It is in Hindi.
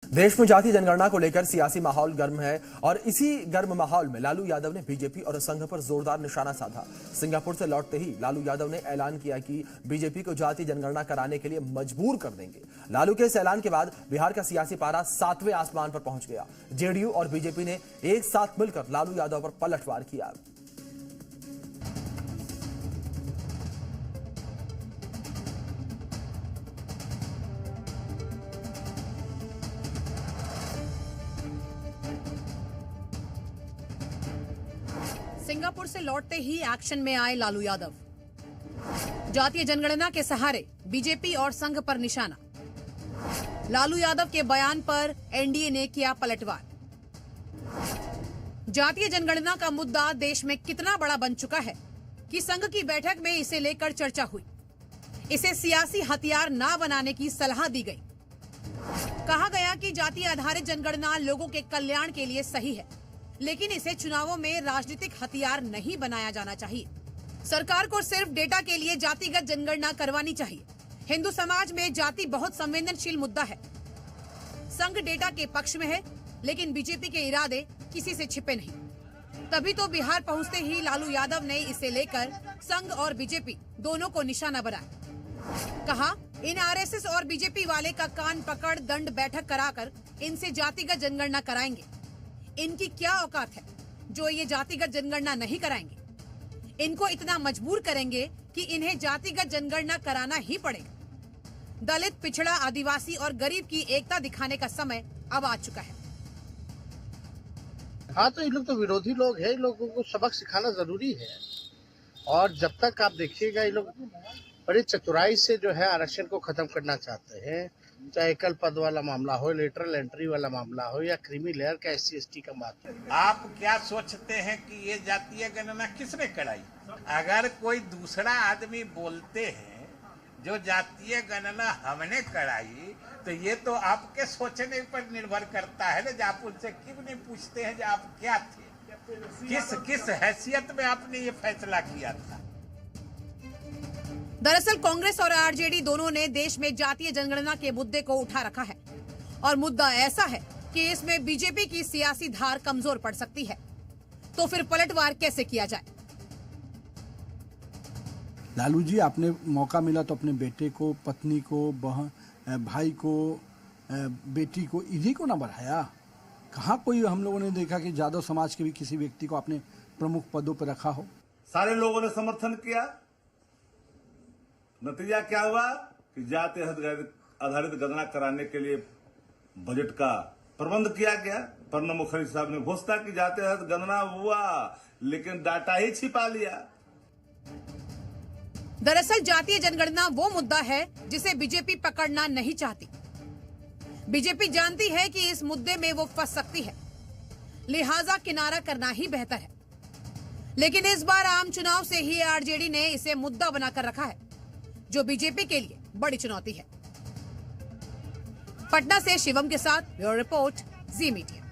देश में जातीय जनगणना को लेकर सियासी माहौल गर्म है और इसी गर्म माहौल में लालू यादव ने बीजेपी और संघ पर जोरदार निशाना साधा। सिंगापुर से लौटते ही लालू यादव ने ऐलान किया कि बीजेपी को जातीय जनगणना कराने के लिए मजबूर कर देंगे। लालू के इस ऐलान के बाद बिहार का सियासी पारा 7वें आसमान पर पहुंच गया। जेडीयू और बीजेपी ने एक साथ मिलकर लालू यादव पर पलटवार किया। सिंगापुर से लौटते ही एक्शन में आए लालू यादव। जातीय जनगणना के सहारे बीजेपी और संघ पर निशाना। लालू यादव के बयान पर एनडीए ने किया पलटवार। जातीय जनगणना का मुद्दा देश में कितना बड़ा बन चुका है कि संघ की बैठक में इसे लेकर चर्चा हुई। इसे सियासी हथियार न बनाने की सलाह दी गई। कहा गया कि जातीय आधारित जनगणना लोगों के कल्याण के लिए सही है, लेकिन इसे चुनावों में राजनीतिक हथियार नहीं बनाया जाना चाहिए। सरकार को सिर्फ डेटा के लिए जातिगत जनगणना करवानी चाहिए। हिंदू समाज में जाति बहुत संवेदनशील मुद्दा है। संघ डेटा के पक्ष में है, लेकिन बीजेपी के इरादे किसी से छिपे नहीं। तभी तो बिहार पहुंचते ही लालू यादव ने इसे लेकर संघ और बीजेपी दोनों को निशाना बनाया। कहा, इन आरएसएस और बीजेपी वाले का कान पकड़ दंड बैठक कराकर इनसे जातिगत जनगणना कराएंगे। इनकी क्या औकात है जो ये जातिगत जनगणना नहीं कराएंगे। इनको इतना मजबूर करेंगे कि इन्हें जातिगत जनगणना कराना ही पड़ेगा। दलित, पिछड़ा, आदिवासी और गरीब की एकता दिखाने का समय अब आ चुका है। हाँ, तो ये लोग तो विरोधी लोग हैं। इन लोगों को सबक सिखाना जरूरी है। और जब तक आप देखिएगा, ये लोग बड़ी चतुराई से जो है आरक्षण को खत्म करना चाहते हैं। चाहे एकल पद वाला मामला हो, लेटरल एंट्री वाला मामला हो, या क्रीमी लेयर का SC/ST का मामला। आप क्या सोचते हैं कि ये जातीय गणना किसने कराई? अगर कोई दूसरा आदमी बोलते हैं जो जातीय गणना हमने कराई, तो ये तो आपके सोचने पर निर्भर करता है ना। आप उनसे क्यों नहीं पूछते हैं जो आप क्या थे, किस हैसियत में आपने ये फैसला किया था। दरअसल कांग्रेस और आरजेडी दोनों ने देश में जातीय जनगणना के मुद्दे को उठा रखा है और मुद्दा ऐसा है कि इसमें बीजेपी की सियासी धार कमजोर पड़ सकती है। तो फिर पलटवार कैसे किया जाए? लालू जी, आपने मौका मिला तो अपने बेटे को, पत्नी को, बहन, भाई को, बेटी को, इन्हीं को ना बढ़ाया। कहाँ कोई हम लोगों ने देखा कि यादव समाज के भी किसी व्यक्ति को आपने प्रमुख पदों पर रखा हो। सारे लोगों ने समर्थन किया। नतीजा क्या हुआ कि जाति आधारित गणना कराने के लिए बजट का प्रबंध किया गया। प्रणब मुखर्जी साहब ने घोषणा की जाति आधारित गणना हुआ, लेकिन डाटा ही छिपा लिया। दरअसल जातीय जनगणना वो मुद्दा है जिसे बीजेपी पकड़ना नहीं चाहती। बीजेपी जानती है कि इस मुद्दे में वो फंस सकती है, लिहाजा किनारा करना ही बेहतर है। लेकिन इस बार आम चुनाव से ही आरजेडी ने इसे मुद्दा बनाकर रखा है, जो बीजेपी के लिए बड़ी चुनौती है। पटना से शिवम के साथ ब्यूरो रिपोर्ट, जी मीडिया।